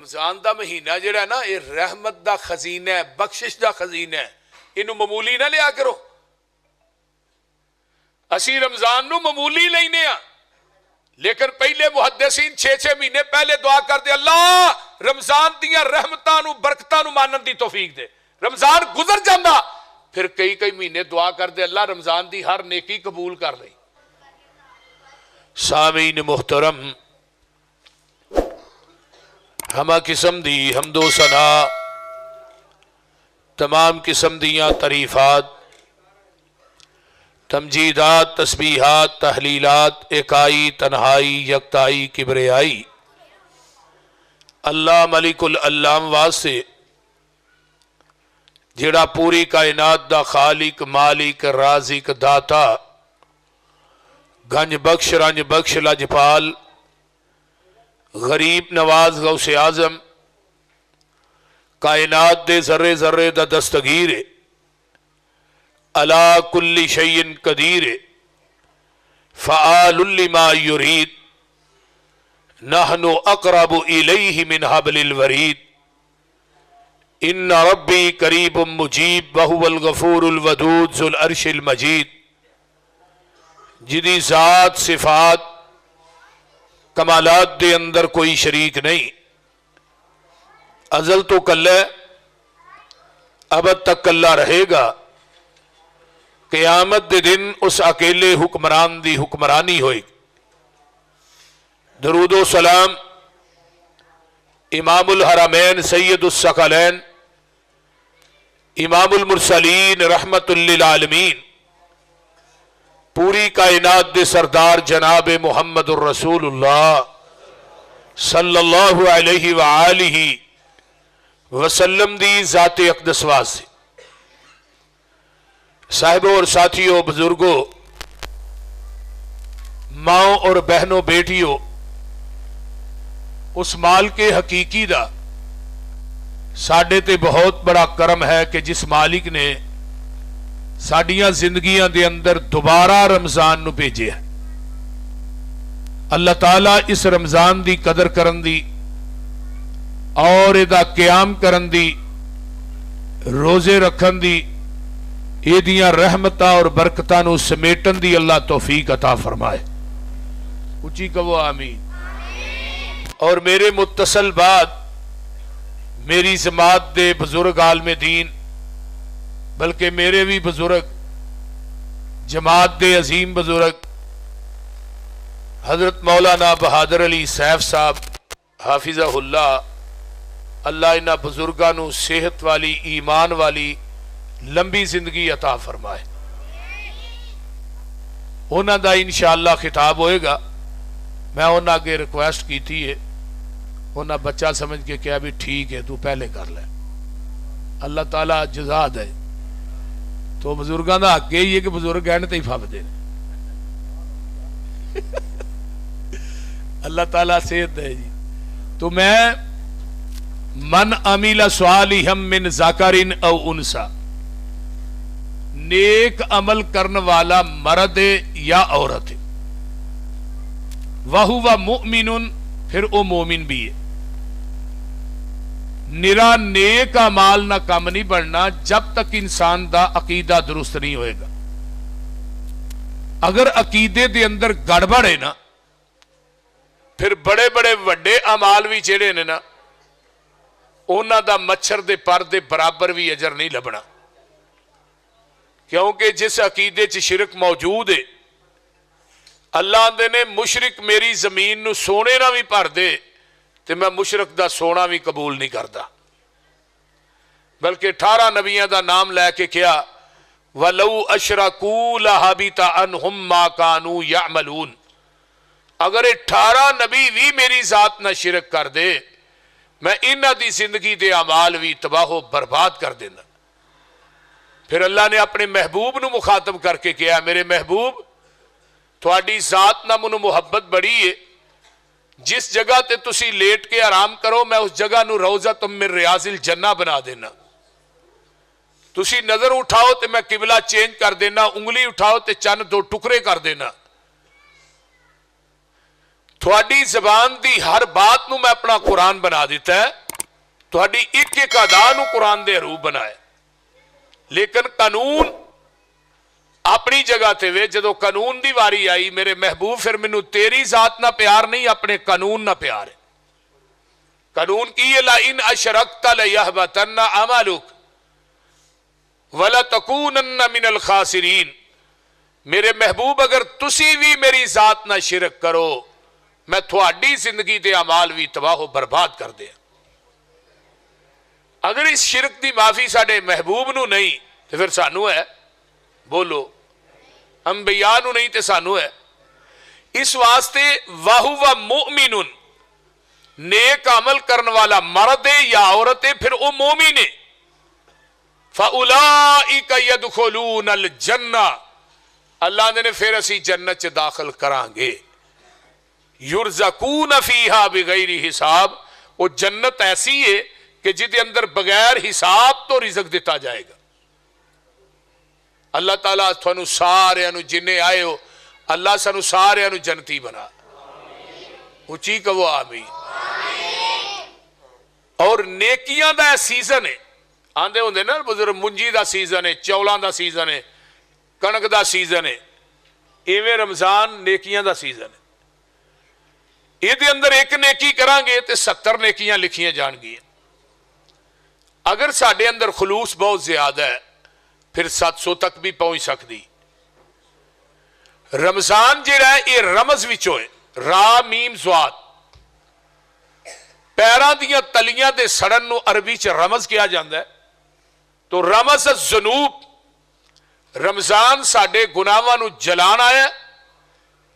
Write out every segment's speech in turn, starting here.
رمضان دا مہینہ جڑا نا یہ رحمت دا خزینہ ہے، بخشش دا خزینہ ہے، انہوں معمولی نہ لیا کرو۔ اسی رمضان نو معمولی لینے ہاں، لیکن پہلے محدثین 6 مہینے پہلے دعا کر دے اللہ رمضان دیاں رحمتاں نو برکتاں نو مانن دی توفیق دے۔ رمضان گزر جاندہ پھر کئی مہینے دعا کر دے اللہ رمضان دی ہر نیکی قبول کر لئی۔ سامعین محترم، ہمہ قسم دی حمد و ثنا، تمام قسم دیاں تعریفات، تمجیدات، تسبیحات، تحلیلات، اکائی، تنہائی، یکتائی، کبریائی اللہ ملک العلام واسطے جڑا پوری کائنات دا خالق، مالک، رازق، داتا، گنج بخش، رنج بخش، لجپال، غریب نواز، غوث اعظم، کائنات دے ذرے ذرے دا دستگیر علا کل شیء قدیر فعال لما یرید نحن اقرب الیہ من حبل الورید ان ربی قریب مجیب وہو الغفور الودود ذو العرش المجید، جدی ذات صفات کمالات دے اندر کوئی شریک نہیں، ازل تو کلہ ابد تک کلہ رہے گا، قیامت دے دن اس اکیلے حکمران دی حکمرانی ہوئی۔ درود و سلام امام الحرمین سید الثقلین امام المرسلین رحمت للعالمین پوری کائنات دے سردار جناب محمد الرسول اللہ صلی اللہ علیہ وآلہ وسلم دی ذات اقدس واسطے۔ صاحبوں اور ساتھیوں، بزرگوں، ماؤں اور بہنوں، بیٹیوں، اس مالک حقیقی دا ساڈے تے بہت بڑا کرم ہے کہ جس مالک نے ساڈیاں زندگیاں دے اندر دوبارہ رمضان نو بھیجے ہے۔ اللہ تعالیٰ اس رمضان دی قدر کرن دی اور ادا قیام کرن دی، روزے رکھن دی، یہ دیاں رحمتاں اور برکتاں نو سمیٹن دی اللہ توفیق عطا فرمائے۔ اچھی کہو آمین۔ اور میرے متصل بعد میری جماعت دے بزرگ عالم دین، بلکہ میرے بھی بزرگ، جماعت دے عظیم بزرگ حضرت مولانا بہادر علی سیف صاحب حافظہ اللہ، اللہ انہاں بزرگاں نو صحت والی، ایمان والی لمبی زندگی عطا فرمائے۔ انہاں دا انشاءاللہ خطاب ہوئے گا۔ میں انہاں کے ریکویسٹ کی تھی ہے، انہاں بچہ سمجھ کے کیا بھی ٹھیک ہے تو پہلے کر لے، اللہ تعالیٰ جزا دے۔ تو بزرگاں دا حق یہی ہے کہ بزرگ کہنے تے ہی پھب دے، اللہ تعالیٰ صحت دے جی۔ تو میں من عمل صالحا من ذکر او انثی، نیک عمل کرن والا مرد یا عورت ہے، وَهُوَ مُؤْمِنٌ، پھر او مومن بھی ہے۔ نرا نیک اعمال نہ کم نہیں بڑھنا جب تک انسان دا عقیدہ درست نہیں ہوئے گا۔ اگر عقیدے دے اندر گڑبڑ ہے نا، پھر بڑے بڑے وڈے اعمال بھی جڑے نے نا، انہاں دا مچھر دے پر دے برابر بھی اجر نہیں لبنا، کیونکہ جس عقیدے چ شرک موجود ہے، اللہ آندے نے مشرک میری زمین نو سونے نہ بھی بھر دے تے میں مشرک دا سونا بھی قبول نہیں کرتا، بلکہ 18 نبیاں دا نام لے کے کیا وَلَوْ أَشْرَكُوا لَحَبِطَ عَنْهُمْ مَا كَانُوا يَعْمَلُونَ، اگر 18 نبی بھی میری ذات نہ شرک کر دے، میں انہاں دی زندگی دے اعمال بھی تباہ و برباد کر دینا۔ پھر اللہ نے اپنے محبوب نو مخاطب کر کے کیا میرے محبوب تھوڑی ذات نہ منو محبت بڑی ہے، جس جگہ تے تسی لیٹ کے آرام کرو میں اس جگہ نو روضۃ من ریاض الجنہ بنا دینا، تسی نظر اٹھاؤ تے میں قبلہ چینج کر دینا، انگلی اٹھاؤ تے چند 2 ٹکڑے کر دینا، थोड़ी जबान की हर बात नूं मैं अपना कुरान बना दिता है, थोड़ी एक एक अदा नूं कुरान दे रूप बनाया। लेकिन कानून अपनी जगह ते वे, जदों कानून की वारी आई मेरे महबूब फिर मैनू तेरी जात ना प्यार नहीं, अपने कानून ना प्यार है। कानून की है, ला इन अशरकता लयहबतन्ना अमलुक वला तकूनन्ना मिनल खासिरीन। मेरे महबूब अगर तुसी भी मेरी जात ना शिरक करो, मैं थोड़ी जिंदगी के अमाल भी तबाह बर्बाद कर दिया। अगर इस शिरक की माफी साडे महबूब नू नहीं तो फिर सानू है, बोलो अंबिया नू नहीं तो सानू है। इस वास्ते वाहु व मुमिनुन, नेक अमल करने वाला मर्द है या औरत है, फिर वो मोमिन है। फउलाइका यदखुलूनल जन्ना, अल्लाह ने फिर असी जन्नत च दाखिल करांगे। युरज़कून फीहा बिगैर हिसाब, वो जन्नत ऐसी है कि जिसके अंदर बगैर हिसाब तो रिज़्क दिता जाएगा। अल्लाह ताला थानू सारियां नू जिन्ने आए हो, अल्लाह सानू सारियां नू जन्नती बना। उची कहो आमीन। और नेकियां दा सीजन है, आंदे होंदे ना बुजुर्ग, मुंजी दा सीजन है, चौलों दा सीजन है, कणक दा सीजन है, इवें रमजान नेकियां दा सीजन है। ਇਹਦੇ अंदर एक नेकी करांगे तो 70 नेकियां लिखियां जाणगियां। अगर साडे अंदर खलूस बहुत ज्यादा है फिर 700 तक भी पहुंच सकती। रमजान जिहड़ा है ये रमज विचों है, रा मीम ज़वाद, पैरां दियां तलियां दे सड़न नूं अरबी च रमज कहा जाता है। तो रमज ज़नूब, रमजान साडे गुनाहां नूं जलाण आया,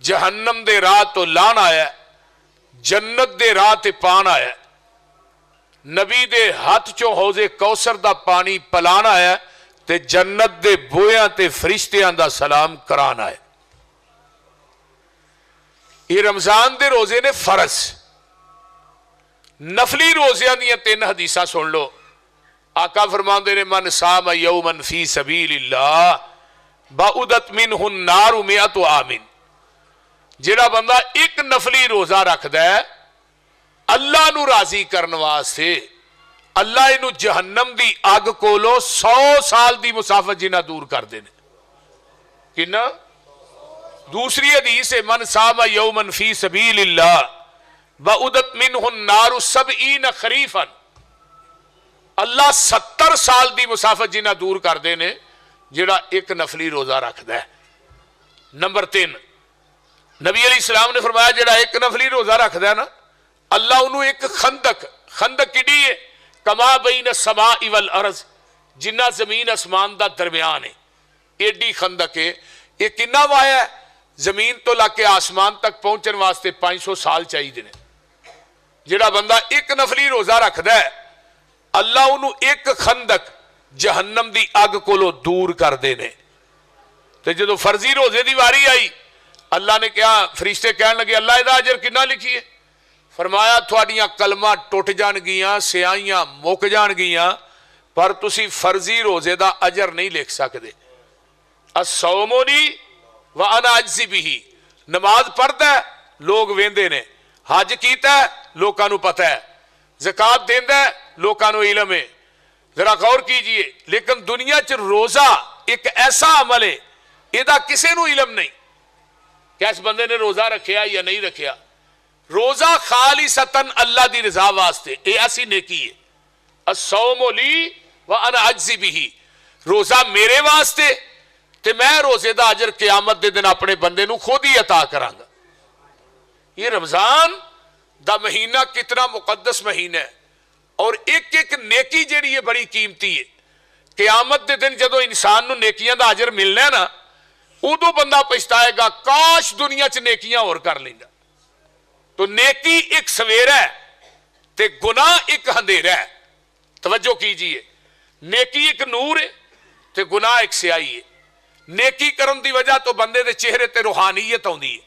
जहन्नम दे राह तो लाण आया, जन्नत दे राह ते पान आया, नबी दे हाथ चों हौजे कौसर दा पानी पलाना आया, ते जन्नत दे बोयां ते फरिश्तियां दा सलाम कराना है। ये रमजान दे रोजे ने फर्ज। नफली रोजियां दियां 3 हदीसां सुन लो। आका फरमांदे ने, मन साम यौमन फी सबीलिल्लाह बाउदत मिनहु नारु मिअतु आमिन। जिहड़ा बंदा एक नफली रोजा रखदा है अल्लाह नू राजी करने वास्ते, अल्लाह इनू जहन्नम दी अग कोलों 100 साल दी मुसाफत जिन्ना दूर कर देने। किन्ना? दूसरी हदीस है, मन सामा यौमन फी सबीलिल्लाह बाउदत मिनहु नारु 70 खरीफन। अल्लाह 70 साल दी मुसाफत जिन्ना दूर कर देने जिहड़ा एक नफली रोजा रखदा है। नंबर 3, नबी अलैहिस्सलाम ने फरमाया जिहड़ा एक नफली रोजा रखदा है ना, अल्लाह उन्होंने एक खंदक, खंदक किडी है, कमा बैन समाई वल अर्ज, जिन्ना जमीन आसमान दा दरम्यान है, एडी खंदक है। ये किन्ना वाया है? जमीन तो लाके आसमान तक पहुंचने वास्ते 500 साल चाहिए ने। जिहड़ा बंदा एक नफली रोजा रखदा है अल्लाह उन्होंने एक खंदक जहन्नम दी अग कोलों दूर कर देने। तो जो फर्जी रोजे की वारी आई, अल्लाह ने कहा, फरिश्ते कहन लगे अल्लाह इहदा अजर कितना लिखिए? फरमाया थोड़ियां कलमां टुट जाणगियां, सियाइयां मुक जाणगियां, पर तुसी फर्जी रोजे का अजर नहीं लिख सकते। असौमोनी व अना अज्जी बिही, नमाज पढ़ता है लोग वेंदे ने, हज कीता है लोकां नूं पता है, ज़कात देंदा है लोकां नूं इलम है। जरा गौर कीजिए, लेकिन दुनिया च रोजा एक ऐसा अमल है इहदा किसी नूं इलम नहीं कि इस बंदे ने रोजा रखिया या नहीं रखिया। रोजा खालिसतन अल्लाह दी रजा वास्ते, ये ऐसी नेकी है। अस्सौमु ली व अना अज्ज़ी बिही, रोजा मेरे वास्ते ते मैं रोजे दा अजर क़यामत दे दिन अपने बंदे नूं खुद ही अता करांगा। ये रमजान दा महीना कितना मुकद्दस महीना है, और एक एक नेकी जिहड़ी है बड़ी कीमती है। क़यामत दे दिन जदों इंसान नूं नेकियां दा अजर मिलना है ना, उदों बंदा पछताएगा, काश दुनिया च नेकियां होर कर लैंदा। तो नेकी एक सवेरा है ते गुनाह एक अंधेरा है। तवज्जो कीजिए, नेकी एक नूर है ते गुनाह एक स्याही है। नेकी करन दी वजह तो बंदे दे चेहरे ते रूहानियत आउंदी है,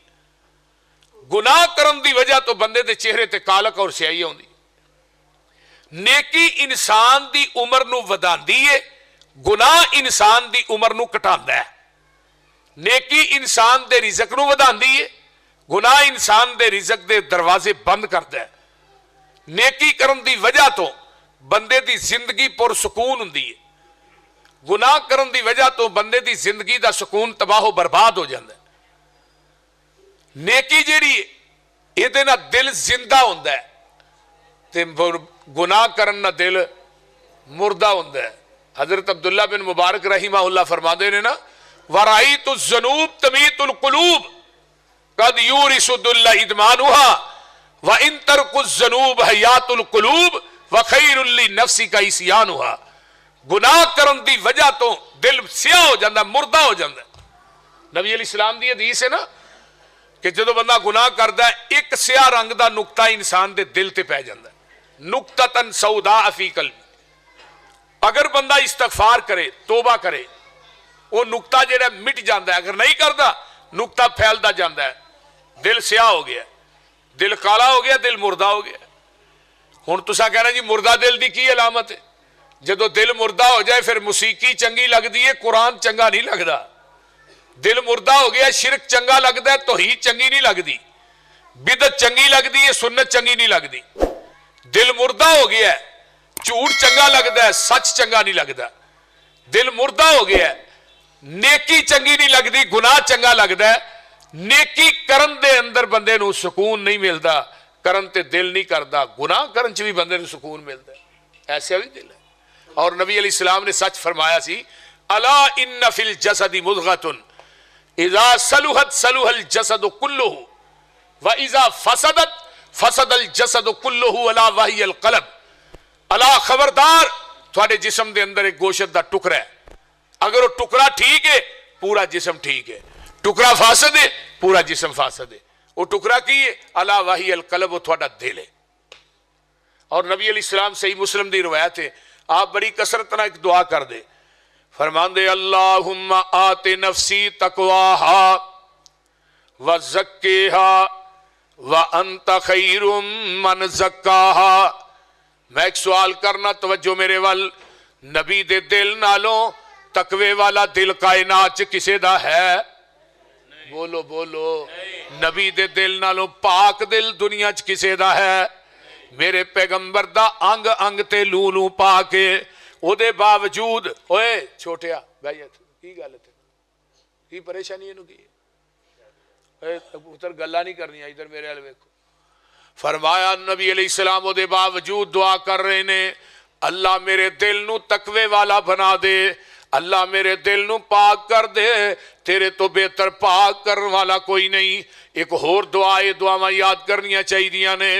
गुनाह करन दी वजह तो बंदे दे चेहरे ते कालक और स्याही आउंदी। नेकी इंसान दी उम्र नूं वधांदी है, गुनाह इंसान दी उम्र नूं घटांदा है। नेकी इंसान दे रिज़क नूं वधांदी है, ਗੁਨਾਹ ਇਨਸਾਨ ਦੇ ਰਿਜ਼ਕ ਦੇ ਦਰਵਾਜ਼ੇ ਬੰਦ ਕਰਦਾ ਹੈ। ਨੇਕੀ ਕਰਨ ਦੀ ਵਜ੍ਹਾ ਤੋਂ ਬੰਦੇ ਦੀ ਜ਼ਿੰਦਗੀ ਪੁਰਸਕੂਨ ਹੁੰਦੀ ਹੈ। ਗੁਨਾਹ ਕਰਨ ਦੀ ਵਜ੍ਹਾ ਤੋਂ ਬੰਦੇ ਦੀ ਜ਼ਿੰਦਗੀ ਦਾ ਸਕੂਨ ਤਬਾਹ ਬਰਬਾਦ ਹੋ ਜਾਂਦਾ ਹੈ। ਨੇਕੀ ਜਿਹੜੀ ਇਹਦੇ ਨਾਲ ਦਿਲ ਜ਼ਿੰਦਾ ਹੁੰਦਾ ਹੈ ਤੇ ਗੁਨਾਹ ਕਰਨ ਨਾਲ ਦਿਲ ਮੁਰਦਾ ਹੁੰਦਾ ਹੈ। हजरत अब्दुल्ला बिन मुबारक रहीमहुल्लाह फरमाते ने ना, वराईतु ज़ुनूब तमीतुल कुलूब कद यूरिसुद्दुल्ला इदमानुहा व इन तरकुज़ ज़ुनूब हयातुल कुलूब व खैरुल लिनफ्सी का इस्यानुहा। गुनाह करन दी वजह तो दिल सियाह हो जाता, मुर्दा हो जाता। नबी अलैहि सलाम दी हदीस है ना कि जो बंदा गुनाह करता है एक सियाह रंग का नुकता इंसान के दिल ते पै जाता, नुकततन सौदा फी कल्बी। अगर बंदा इस्तगफार करे, तोबा करे, वो नुकता जेड़ा मिट जाता है। अगर नहीं करता नुकता फैलता जाता है, दिल स्याह हो गया, दिल काला हो गया, दिल मुर्दा हो गया। हुण तुसां कहना जी मुर्दा दिल की की अलामत है? जदों दिल मुर्दा हो जाए फिर मुसीकी चंगी लगती है, कुरान चंगा नहीं लगता। दिल मुर्दा हो गया, शिरक चंगा लगता है, तौहीद चंगी नहीं लगती, बिदअत चंगी लगती है, सुन्नत चंगी नहीं लगती। दिल मुर्दा हो गया, झूठ चंगा लगता है, सच चंगा नहीं लगता। दिल मुर्दा हो गया, नेकी चंगी नहीं लगती, गुनाह चंगा लगता है। नेकी करन दे अंदर बंदे नूं सुकून नहीं मिलता, करन ते दिल नहीं करता, गुनाह करन च भी बंदे नूं सुकून मिलता है। ऐसा भी दिल है। और नबी अलैहि सलाम ने सच फरमाया सी, अला इन्न फिल जसदी मुज़गतुन इज़ा सलुहत सलुहल जसदु कुल्लुहु व इज़ा फसदत फसदल जसदु कुल्लुहु अला वहियल क़ल्ब। अला खबरदार, थोड़े जिस्म के अंदर एक गोशत का टुकड़ा है, अगर वो टुकड़ा ठीक है पूरा जिस्म ठीक है, टुकड़ा फासद है पूरा जिस्म फासद है। वो टुकड़ा की है? अला वही अल कल्ब, वो थोड़ा दिल है। और नबी अलैहि सलाम सही मुस्लिम की रिवायत है, आप बड़ी कसरत ना एक दुआ कर दे, फरमांदे अल्लाहुम्मा आते नफ्सी तकवाहा व ज़क्किहा व अंत खैरुम मन ज़क्काहा। मैं एक सवाल करना, तवज्जो मेरे वल, नबी दे दिल नालों तकवे वाला दिल कायनात च किसे दा है? बोलो बोलो, नबी दे दिल नालों पाक दिल दुनिया च किसे दा है? मेरे पैगंबर दा अंग अंग ते लू लू पा के ओदे बावजूद, ओए छोटिया भाई की गल है, की परेशानी इनू की है? पुत्र गल्लां नहीं करनियां, इधर मेरे वाल वेखो। फरमाया नबी अलैहि सलाम ओदे बावजूद दुआ कर रहे ने, अल्लाह मेरे दिल नू तकवे वाला बना दे, अल्लाह मेरे दिल नू पाक कर दे, तेरे तो बेहतर पाक करने वाला कोई नहीं। एक होर दुआ, ये दुआवां याद करनियां चाहिए ने,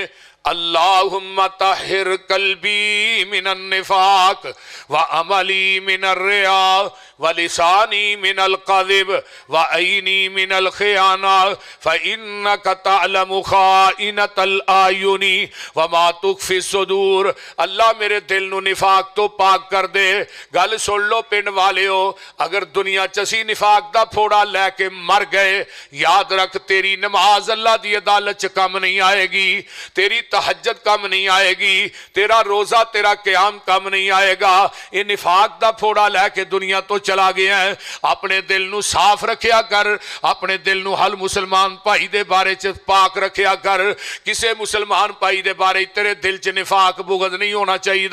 अल्लाहुम्मा ताहिर कल्बी मिनन निफाक व अमली मिनर रिया व लिसानी मिनल कज़िब व ऐनी मिनल खियाना फ इन्नका तअलमु खाइनतल आयुनी व मा तुख्फी सुदूर। अल्लाह मेरे दिल नू निफाक तो पाक कर दे। गल सुन लो पिंड वालिओ, अगर दुनिया च असीं निफाक दा फोड़ा लैके मर गए, याद रख तेरी नमाज अल्लाह दी अदालत च कम नहीं आएगी, तेरी तहज्जुद कम नहीं आएगी, तेरा रोजा तेरा क़याम कम नहीं आएगा। ये निफाक दा फोड़ा लैके दुनिया तो चला गया है। अपने दिल नू साफ रखिया कर, अपने दिल नू हल मुसलमान भाई दे बारे च पाक रखिया कर। किसे मुसलमान भाई दे बारे तेरे दिल च निफाक बुगद नहीं होना चाहिए।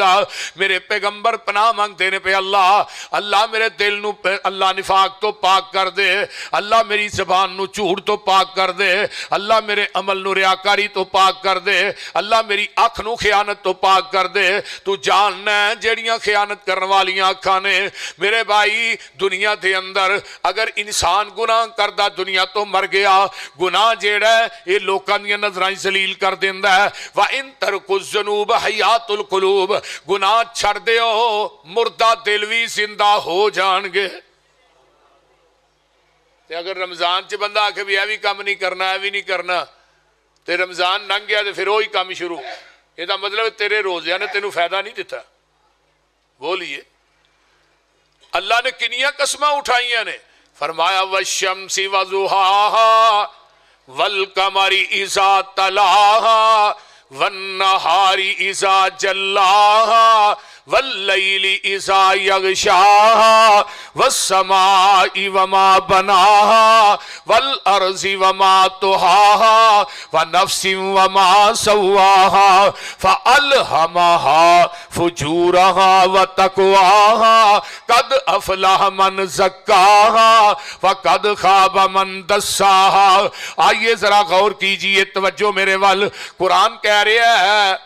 मेरे पैगंबर पनाह मंगते ने पे, अल्लाह अल्लाह मेरे दिल नू अल्लाह निफाक तो पाक कर दे, अल्लाह मेरी जबान नू झूठ तो पाक कर दे, अल्लाह मेरे अमल नू रियाकारी तो पाक कर दे, अल्लाह मेरी अख नू खयानत तो पाक कर दे। तू जानना जेड़ियां खयानत करने वालियां अखां ने मेरे भाई, दुनिया के अंदर अगर इंसान गुनाह करदा दुनिया तो मर गया, गुनाह जेड़ा ये लोकां दी नज़रां जलील कर देंदा है। व इन तरकुज़ ज़ुनूब हयातुल कुलूब, गुनाह छड़ दिओ मुर्दा दिल भी जिंदा हो जाणगे। ते अगर रमजान च बंदा आखे भी यह भी काम नहीं करना, यह भी नहीं करना, ते रमजान लंघ गया तो फिर वही काम शुरू। ਇਹਦਾ मतलब तेरे रोज़िया ने तेनू फायदा नहीं दिता। बोलिए, अल्लाह ने किनिया कसमां उठाइया ने, फरमाया वशम्सी वज़ुहाहा वल कमरी इज़ा तलाहा वन्नहारी इज़ा जल्लाहा वल्लैली इज़ा यग़शाहा वस्समाई वमा बनाहा वल अर्ज़ि वमा तुहाहा वनफ्सिन वमा सव्वाहा फ़अल्हमहा फुजूरहा वतक़वाहा क़द अफ़लह मन ज़क्काहा वक़द ख़ाब मन दस्साहा। आइए जरा गौर कीजिए, तवज्जो मेरे वल। कुरान कह रहा है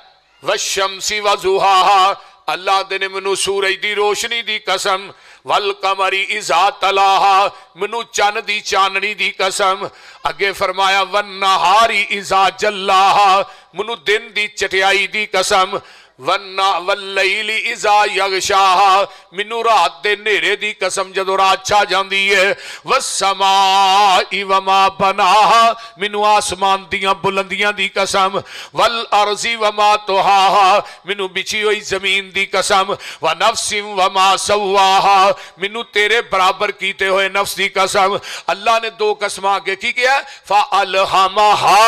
वश्शम्सी वज़ुहाहा, अल्लाह दे ने मैनू सूरज दी रोशनी दी कसम, वल कमरी इज़ा तलाहा, मैनू चन्न दी चाननी दी कसम। अगे फरमाया वन नहारी इज़ा जल्लाहा, मैनू दिन दी चटियाई दी कसम, वन्ना वल्लैली इज़ा यग़शाहा, मैनू रात दे नेरे दी कसम जदों रात छा जांदी है। वस्समाई वमा बनाहा, मैनू आसमान दियां बुलंदियां दी कसम, वल अर्ज़ि वमा तुहाहा, मैनू बिछी हुई जमीन दी कसम, व नफ्सिन वमा सव्वाहा, मैनू तेरे बराबर कीते हुए नफ्स दी कसम। अल्लाह ने दो कसमां आगे की किया, फ़अल्हमहा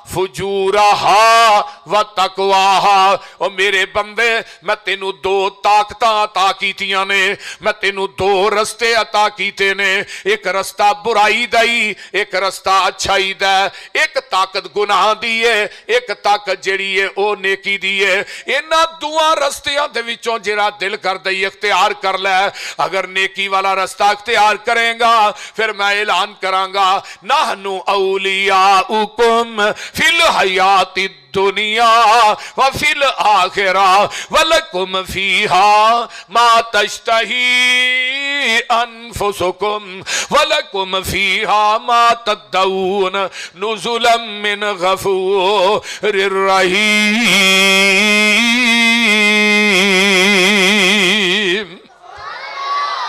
फुजूरहा व तक़वाहा। और मेरे बंदे मैं तेनू दो ताकतां अता कीतियां ने, मैं तेनू दो रस्ते अता कीते ने, एक रस्ता बुराई दा ही, एक रस्ता अच्छाई दा। एक ताकत गुनाह दी है, एक ताकत जेड़ी है ओ नेकी दी है। इन्हां दुआं रस्तियां दे विचों जेड़ा दिल करदा ही इख्तियार कर लै। अगर नेकी वाला रस्ता इख्तियार करेगा फिर मैं ऐलान करांगा, नहनु औलियाउकुम फिल हयाति दुनिया व फिल आखिरा वलकुम फीहा मा तश्तही अनफुसुकुम वलकुम फीहा मा तदऊन नुजुलम मिन गफूरिर रहीम।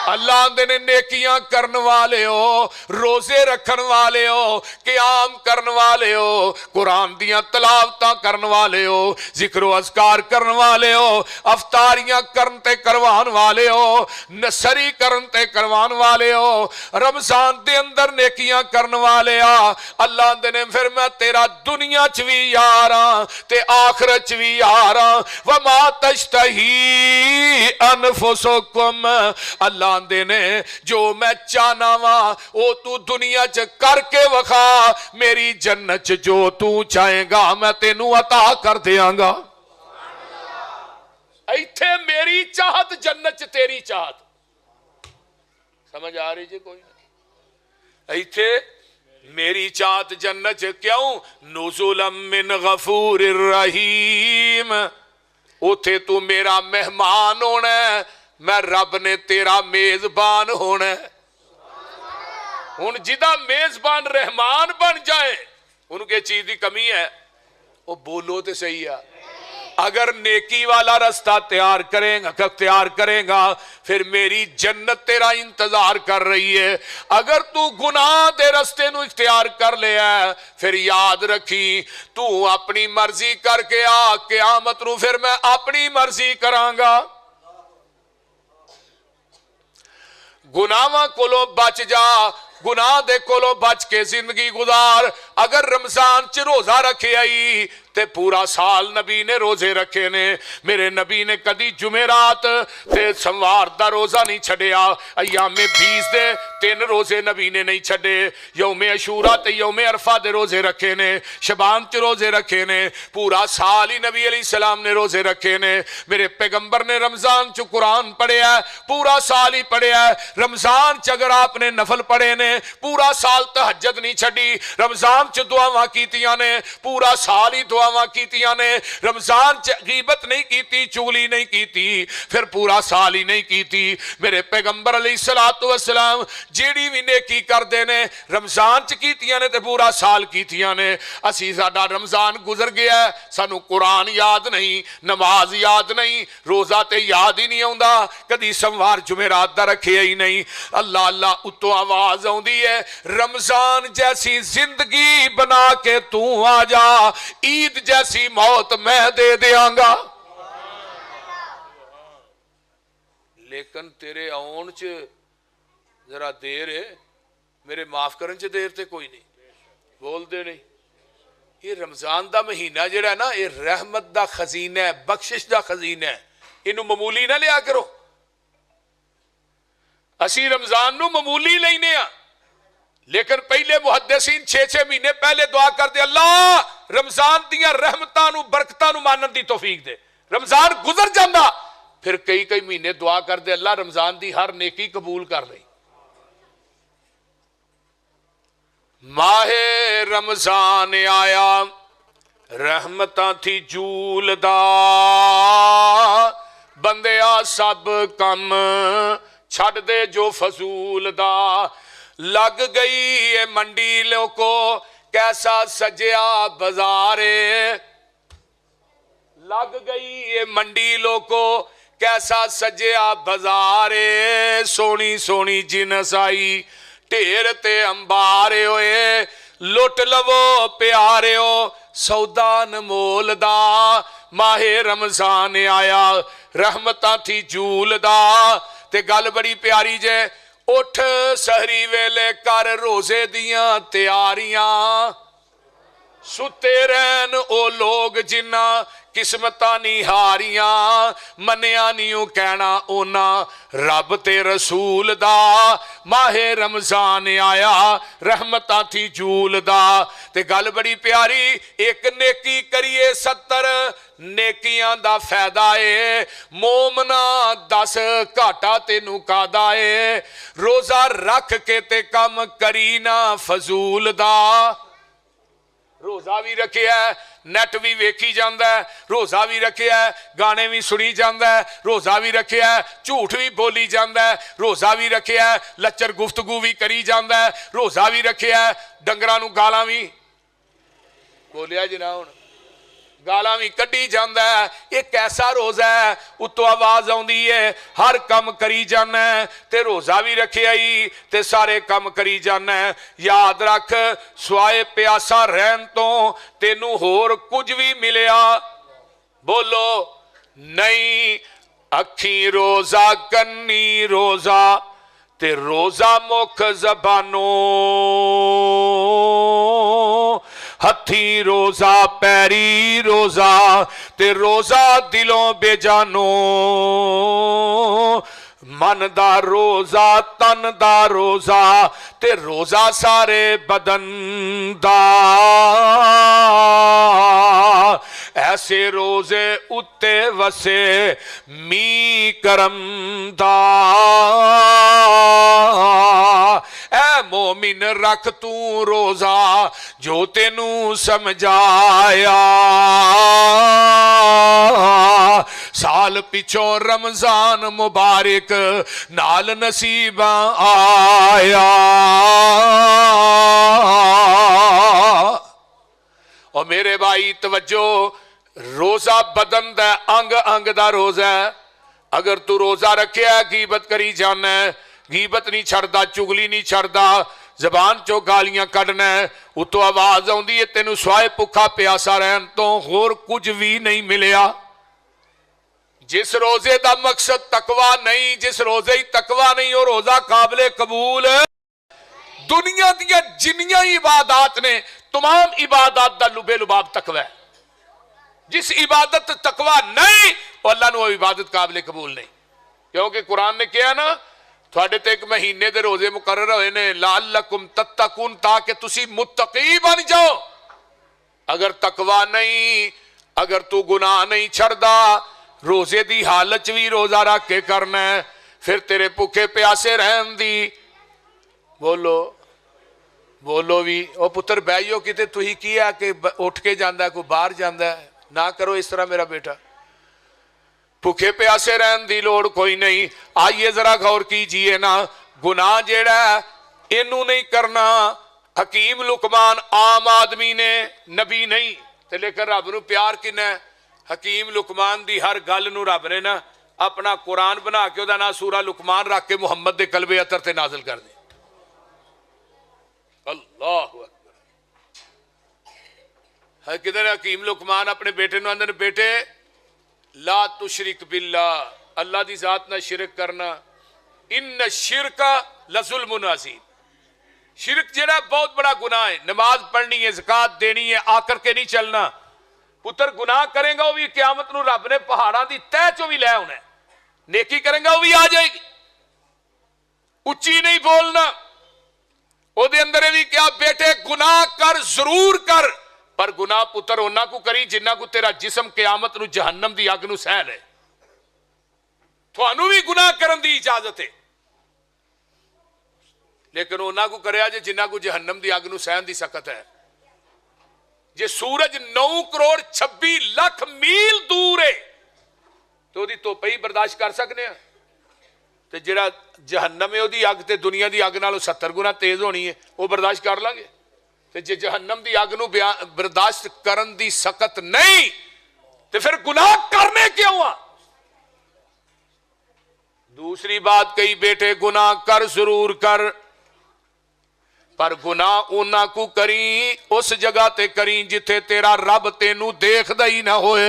अल्लाह दे ने नेकियां करन वाले हो, रोजे रखन वाले हो, क़याम करन वाले हो, कुरान दियां तलावतां करन वाले हो, जिक्र अज़कार करन वाले हो, अफ्तारियां करन ते करवान वाले हो, नसरी करन ते करवान वाले हो, रमजान दे अंदर नेकियां करन वाले आ। अल्लाह दे ने फिर मैं तेरा दुनिया च भी यार हां ते आखिरत च भी यार हां। वमा तश्तही अनफुसुकुम, अल्लाह दे ने जो मैं चाहना वा ओ तू दुनिया च करके वखा, मेरी जन्नत च जो तू चाहेगा मैं तेनू अता कर देंगा। इत्थे मेरी चाहत, जन्नत च तेरी चाहत। समझ आ रही जी? कोई नहीं। इत्थे मेरी चाहत जन्नत च, क्यों? नुज़ुलम मिन गफूरिर रहीम, उथे तू मेरा मेहमान होना है, मैं रब ने तेरा मेजबान होना। हुण जिदा मेजबान रहमान बन जाए उनके चीज की कमी है? वो बोलो तो सही है। अगर नेकी वाला रास्ता तैयार करेगा फिर मेरी जन्नत तेरा इंतजार कर रही है। अगर तू गुनाह दे रास्ते नू इख्तियार कर लिया फिर याद रखी, तू अपनी मर्जी करके आ, क़यामत नू फिर मैं अपनी मर्जी करांगा। गुनाहां कोलों बच जा, गुनाह दे कोलों बच के जिंदगी गुजार। अगर रमजान च रोजा रखे आई ते पूरा साल नबी ने रोजे रखे ने। मेरे नबी ने कदी जुमेरात ते सोमवार दा रोजा नहीं छड़िया। अयामे 20 दे 3 रोजे नबी ने नहीं छड़े। यौमे अशूरा ते यौमे अरफा दे रोजे रखे ने, शबान च रोजे रखे ने, पूरा साल ही नबी अलैहिस्सलाम ने रोजे रखे ने। मेरे पैगंबर ने रमजान च कुरान पढ़िया, पूरा साल ही पढ़िया। रमजान च अगर आपने नफल पढ़े ने पूरा साल तहज्जुद नहीं छड़ी। रमजान च दुआवां कीतियां ने, पूरा साल ही दुआवां कीतियां ने। रमजान च गीबत नहीं कीती, चुगली नहीं कीती, फिर पूरा साल ही नहीं कीती। मेरे पैगंबर अलैहिस्सलातु वस्सलाम जेड़ी भी नेकी करदे ने रमजान च कीतियां ने ते पूरा साल कीतियां ने। असी साडा रमजान गुजर गया, सानू कुरान याद नहीं, नमाज याद नहीं, रोजा ते याद ही नहीं आउंदा, कदी सोमवार जुमेरात दा रखिया ही नहीं। अल्लाह अल्लाह उत्तों आवाज आउंदी है, रमजान जैसी जिंदगी बना के तू आ जा, ईद जैसी मौत मैं दे देंगा। लेकिन तेरे आउण च जरा देर है, मेरे माफ करन च देर ते कोई नहीं, बोलते नहीं। یہ رمضان دا مہینہ جڑا ہے نا یہ رحمت دا خزینہ ہے بخشش دا خزینہ ہے انہوں معمولی نہ لیا کرو اسی رمضان نو معمولی لینے ہاں لیکن پہلے محدثین 6 مہینے پہلے دعا کر دے اللہ رمضان دیاں رحمتاں نو برکتاں نو مانن دی توفیق دے رمضان گزر جاندہ پھر کئی مہینے دعا کر دے اللہ رمضان دی ہر نیکی قبول کر لئی ماہ رمضان آیا رحمتاں تھی جولدا بندیا سب کم چھڑ دے جو فضول دا لگ گئی ہے منڈی لوکو کیسا سجیا بازارے لگ گئی ہے منڈی لوکو کیسا سجیا بازارے سونی سونی جنس آئی ٹھیر تے امبارے ہوئے لٹ لو پیارے ہو سودان مول دا ماہ رمضان آیا رحمتاں تھی جول دا تے گل بڑی پیاری جے اٹھ سہری ویلے کر روزے دیاں تیاریاں ستے رہن او لوگ جنہ قسمتاں نہیں ہاریاں منیا نیوں کہنا اونا رب تے رسول دا ماہ رمضان آیا رحمتاں تھی جول دا تے گل بڑی پیاری ایک نیکی کریے 70 نیکیاں دا فیدہ ہے مومنا 10 گھاٹا تے نکادا ہے روزہ رکھ کے تے کم کرینا فضول دا روزہ بھی رکھے ہے نیٹ بھی ویکھی جاندہ ہے روزہ بھی رکھے ہے گانے بھی سنی جاندہ ہے روزہ بھی رکھے ہے جھوٹ بھی بولی جاندہ ہے روزہ بھی رکھے ہے لچر گفتگو بھی کری جاندہ ہے روزہ بھی رکھے ہے ڈنگرانو گالاں بھی بولیا جناؤں گالاں بھی کڈی جاندہ ہے ایک ایسا روزہ ہے اتو آواز آندی ہے ہر کم کری جانا ہے تے روزہ بھی رکھے آئی تے سارے کم کری جانا ہے یاد رکھ سوائے پیاسا رہن تو تینوں ہور کچھ بھی ملیا بولو نہیں اکھی روزہ کنی روزہ تے روزہ مکھ زبانوں ہتھی روزہ پیری روزہ تے روزہ دلوں بے جانوں من دا روزہ تن دا روزہ تے روزہ سارے بدن دا ایسے روزے اتے وسے می کرم دا اے مومن رکھ تو روزہ جو تینوں سمجھایا سال پچھوں رمضان مبارک نال نصیباں آیا اور میرے بھائی توجہ روزہ بدن دا انگ انگ دا روزہ ہے اگر تو روزہ رکھے ہے غیبت کری جانا ہے غیبت نہیں چھڑدا چگلی نہیں چھڑدا زبان چو گالیاں کڑنا ہے اتو آواز آندی ہے تینوں سوائے پکھا پیاسا رہن تو غور کچھ بھی نہیں ملیا جس روزے دا مقصد تقوی نہیں جس روزے ہی تقوی نہیں وہ روزہ قابل قبول دنیا دیا جنیاں عبادات نے تمام عبادات دا لبے لباب تقوی ہے جس عبادت تقوی نہیں وہ اللہ نے وہ عبادت قابل قبول نہیں کیونکہ قرآن نے کیا نا تھوڑے تے ایک مہینے دے روزے مقرر ہوئے نے لعلکم تتقون تاکہ تسی متقی بن جاؤ اگر تقوی نہیں اگر تو گناہ نہیں چھڑدا روزے دی حالت بھی روزہ رکھ کے کرنا ہے پھر تیرے بھوکے پیاسے رہن دی بولو بھی او پتر بھائیو کتے تو ہی کیا کہ اٹھ کے جاندہ ہے کوئی باہر جاندہ ہے نہ کرو اس طرح میرا بیٹا بھوکے پیاسے رہن دی لوڑ کوئی نہیں آئیے ذرا غور کیجئے نا گناہ جیڑا ہے انہوں نہیں کرنا حکیم لقمان عام آدمی نے نبی نہیں تے لیکن رب نو پیار کنا ہے حکیم لقمان دی ہر گل نو رب نے نا اپنا قرآن بنا کے دا نا سورہ لقمان رکھ کے محمد دے قلب اطہر تے نازل کر دے اللہ اکبر کدھر حکیم لقمان اپنے بیٹے نو اندر بیٹے لا تشرک باللہ اللہ دی ذات نہ شرک کرنا ان شرک لظلم عظیم شرک جڑا بہت بڑا گناہ ہے. نماز پڑھنی ہے, زکات دینی ہے, آ کر کے نہیں چلنا. پتر گناہ کرے گا وہ بھی قیامت نو رب نے پہاڑاں دی تہ چو بھی لے ہونا ہے. نیکی کرے گا وہ بھی آ جائے گی. اچھی نہیں بولنا. وہ دے اندر بھی کیا بیٹے گناہ کر ضرور کر, پر گناہ پتر ہونا کو کری جنہ کو تیرا جسم قیامت نو جہنم دی اگ نو سہ لے. تھانوں بھی گناہ کرن دی اجازت ہے, لیکن انہاں کو کریا جے جنہ کو جہنم دی اگ نو سہن دی سخت ہے. جے سورج 9 کروڑ 26 لاکھ میل دور ہے تو دی تو پئی برداشت کر سکنے ہیں, تے جڑا جہنم ہے دی اگ تے دنیا دی اگ نالوں 70 گنا تیز ہونی ہے, وہ برداشت کر لیں گے. تے جے جہنم دی اگ نو برداشت کرن دی سخت نہیں تے پھر گناہ کرنے کیوں آ. دوسری بات کہی بیٹے گناہ کر ضرور کر, پر گناہ اونا کو کریں اس جگہ تے کریں جتھے تیرا رب تینوں دیکھ دا ہی نہ ہوئے.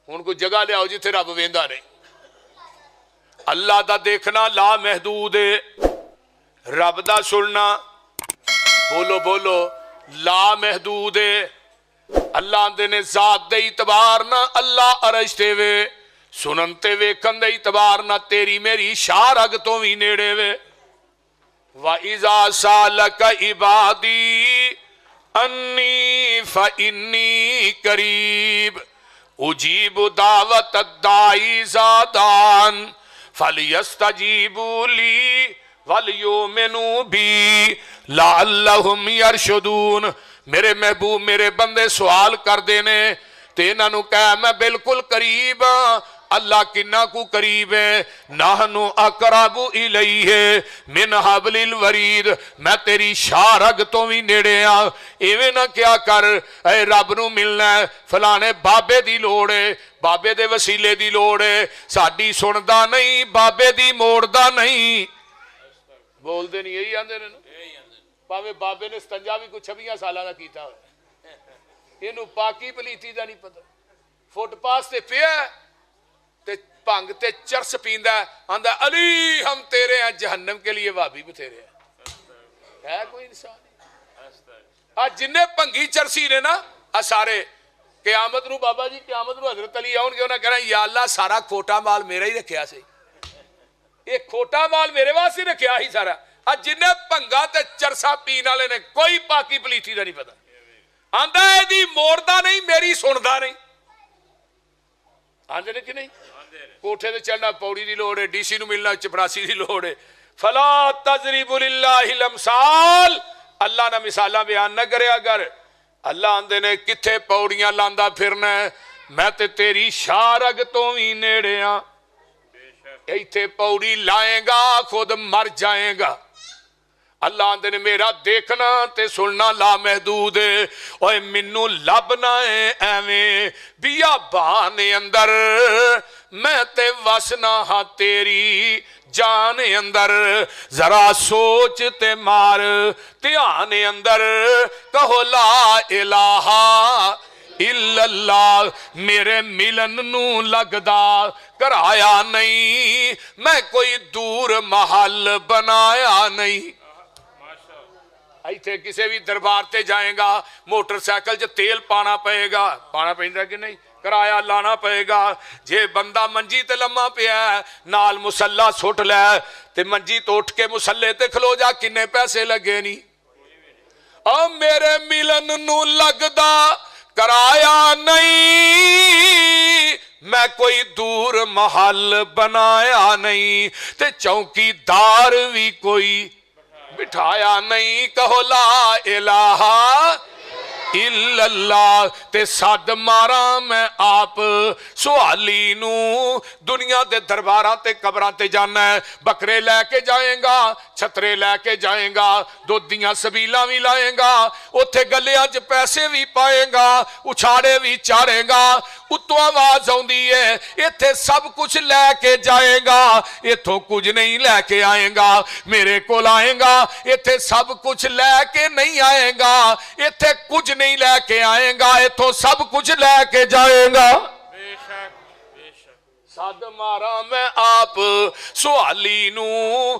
ان کو جگہ لے آؤ جتھے رب ویندا نہیں. اللہ دا دیکھنا لا محدود ہے, رب دا سننا بولو بولو لا محدود ہے. اللہ دے نے ذات دے اعتبار نہ اللہ عرش تے وے, سنن تے ویکھن دے اعتبار نہ تیری میری شاہ رگ تو بھی نیڑے وے. وَإِذَا سَأَلَكَ عِبَادِي أَنِّي فَإِنِّي قَرِيبٌ أُجِيبُ دَعْوَةَ الدَّاعِ إِذَا دَعَانِ فَلْيَسْتَجِيبُوا لِي وَلْيُؤْمِنُوا بِي لَعَلَّهُمْ يَرْشُدُونَ. میرے محبوب میرے بندے سوال کر دینے تے انہاں نو کہہ میں بالکل قریب ہاں. اللہ کنہ کو قریب ہے, نحنو اقرب الیہ من حبل الورید, میں تیری شاہ رگ تو بھی نیڑے ہاں. ایویں نہ کیا کر اے رب نو ملنا ہے فلانے بابے دی لوڑ ہے, بابے دے وسیلے دی لوڑ ہے, ساڈی سندا نہیں بابے دی موڑدا نہیں. بول دے نہیں یہی آندے نے, پاوے بابے نے ستنجا بھی کچھ 26 سالاں دا کیتا ہوئے, اینو پاکی پلیتی دا نہیں پتہ. فٹ پاس تے پیا تے پنگ تے چرس پیندا آندا علی ہم تیرے ہیں, جہنم کے لیے وہابی بھی تیرے ہیں. ہے کوئی انسان آج جنہیں پنگی چرسی نے نا سارے قیامت نو بابا جی قیامت نو حضرت علی آؤں گے انہاں کہنا یا اللہ سارا کھوٹا مال میرا ہی رکھیا سی, ایک کھوٹا مال میرے واسطے رکھیا ہی سارا. آج جنہیں پنگا تے چرسا پین والے نے کوئی پاکی پلیتی دا نہیں پتا, آندا ہے دی موڑدا نہیں میری سندا نہیں. آندے نے کہ نہیں, کوٹھے تے چڑھنا پوڑی دی لوڑ ہے, ڈی سی نو ملنا چپراسی دی لوڑ ہے. فلا تضرب للہ الامثال, اللہ نہ مثالاں بیان نہ کرے. اگر اللہ آندے نے کتھے پوڑیاں لاندا پھرنا ہے, میں تے تیری شاہ رگ تو بھی نیڑے ہاں. ایتھے پوڑی لائیں گا خود مر جائیں گا. اللہ آندے نے میرا دیکھنا تے سننا لا محدود ہے. اوے منو لبنا ہے ایویں بیابان اندر, میں تے وسنا ہاں تیری جان اندر. ذرا سوچ تے مار دھیان اندر, کہو لا الہ الا اللہ. میرے ملن نو لگدا کرایا نہیں, میں کوئی دور محل بنایا نہیں. ایتھے کسے بھی دربار تے جائیں گا موٹر سائیکل جو تیل پانا پئے گا, پانا پہندا کہ نہیں, کرایہ لانا پئے گا. جے بندہ منجی تے لمحہ پیا ہے نال مسلح سٹ لے تے منجی تو اٹھ کے مسلح تے کھلو جا, کنے پیسے لگے نہیں. او میرے ملن نو لگدا کرایا نہیں, میں کوئی دور محل بنایا نہیں, تے چوکی دار بھی کوئی بٹھایا نہیں. کہو لا الہ الا اللہ. تے صد مارا میں آپ سوالی نو, دنیا دے درباراں تے قبراں تے جانا ہے, بکرے لے کے جائیں گا, چھترے لے کے جائیں گا, دودھ دیاں سبیلاں بھی لائیں گا, اتھے گلیاں چ پیسے بھی پائیں گا, اچھاڑے بھی چاریں گا. اتوں آواز آؤندی ہے ایتھے سب کچھ لے کے جائیں گا, ایتھوں کچھ نہیں لے کے آئیں گا. میرے کول آئیں گا ایتھے سب کچھ لے کے نہیں آئیں گا, ایتھے کچھ نہیں لے کے آئیں گا, ایتھوں سب کچھ لے کے جائیں گا. صد مارا میں آپ سوالی نو,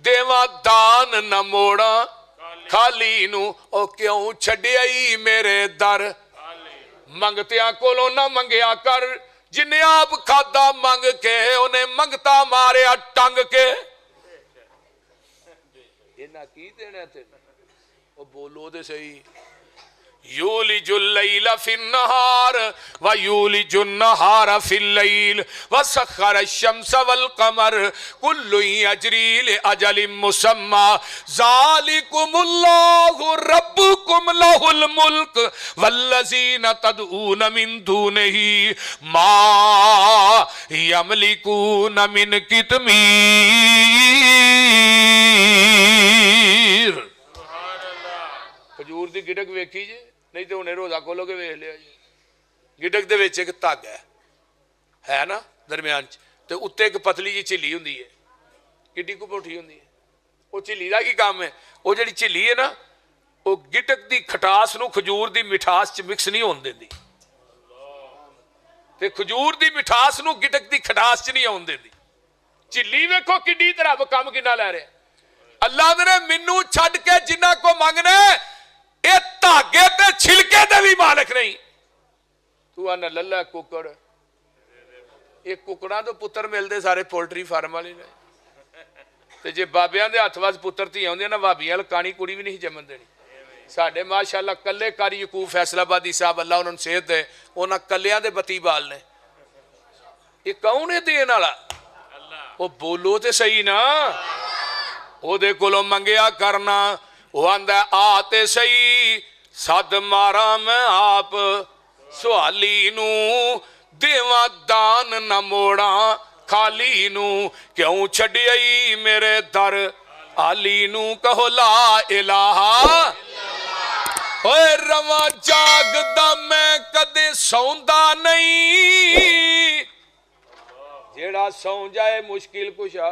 ਦੇਵਾਂ ਦਾਨ ਨਾ ਮੋੜਾਂ ਖਾਲੀ ਨੂੰ। ਉਹ ਕਿਉਂ ਛੱਡਿਆ ਈ ਮੇਰੇ ਦਰ, ਮੰਗਤਿਆਂ ਕੋਲੋਂ ਨਾ ਮੰਗਿਆ ਕਰ। ਜਿੰਨੇ ਆਪ ਖਾਦਾ ਮੰਗ ਕੇ ਉਹਨੇ ਮੰਗਤਾ ਮਾਰਿਆ ਟੰਗ ਕੇ। ਇਹਨਾਂ ਕੀ ਦੇਣਾ ਤੈਨੂੰ? ਉਹ ਬੋਲੋ ਤੇ ਸਹੀ। यूलिजुल लैला फिन्नहार व यूलिजुन नहार फिल लैल व सखर शम्स वल कमर कुल्लु यजरी लिअजलिम मुसम्मा ज़ालिकुमुल्लाहु रब्बुकुम लहुल मुल्क वल्लज़ीना तदऊन मिन दूनिही मा यमलिकून मिन कितमीर। खजूर दी गिटक वेखी जे? नहीं तो उन्हें रोजा खोलोगे वेख लिया जी। गिटक दे विच एक धागा है ना दरम्यान च, ते उत्ते एक पतली जी झिल्ली हुंदी है, किड्डी कु पुठी हुंदी है। वो झिल्ली दा की काम है? वो जिहड़ी झिल्ली है ना, वो गिटक दी खटास नूं खजूर दी मिठास च मिक्स नहीं होण दिंदी, ते खजूर दी मिठास नूं गिटक दी खटास च नहीं आउण दिंदी। झिल्ली वेखो किड्डी तरह काम किन्ना लै रहा। अल्लाह ने मैनू छड्ड के जिन्ना को मंगना ये धागे ते छिलके दे भी मालिक नहीं। तू आना लल्ला कुकड़, ये कुकड़ा तो पुत्र मिलते सारे पोल्ट्री फार्म वाले ने, ते जे बाबियां दे हत्थ वस पुत्र धी आउंदे ना, भाबियां वाल कानी कुड़ी भी नहीं जमन देनी। साडे माशाअल्लाह कल्ले कारी यकूब फैसलाबादी साहब अल्लाह उन्होंने सेहत दे, उन्हां कल्लियां दे बती बाल ने। ये कौन है देन वाला? वो बोलो ते सही ना। ओदे कोलों मंगिया करना, वो आंदा आते सही सद मारा मैं आप सुहाली नू देवा दान न मोड़ा खाली नू। क्यों छड्डिया ई मेरे दर आली नू कहो ला इलाहा। ओए रवा जागदा मैं कदे सौंदा नहीं, जेड़ा सौ जाए मुश्किल कुशा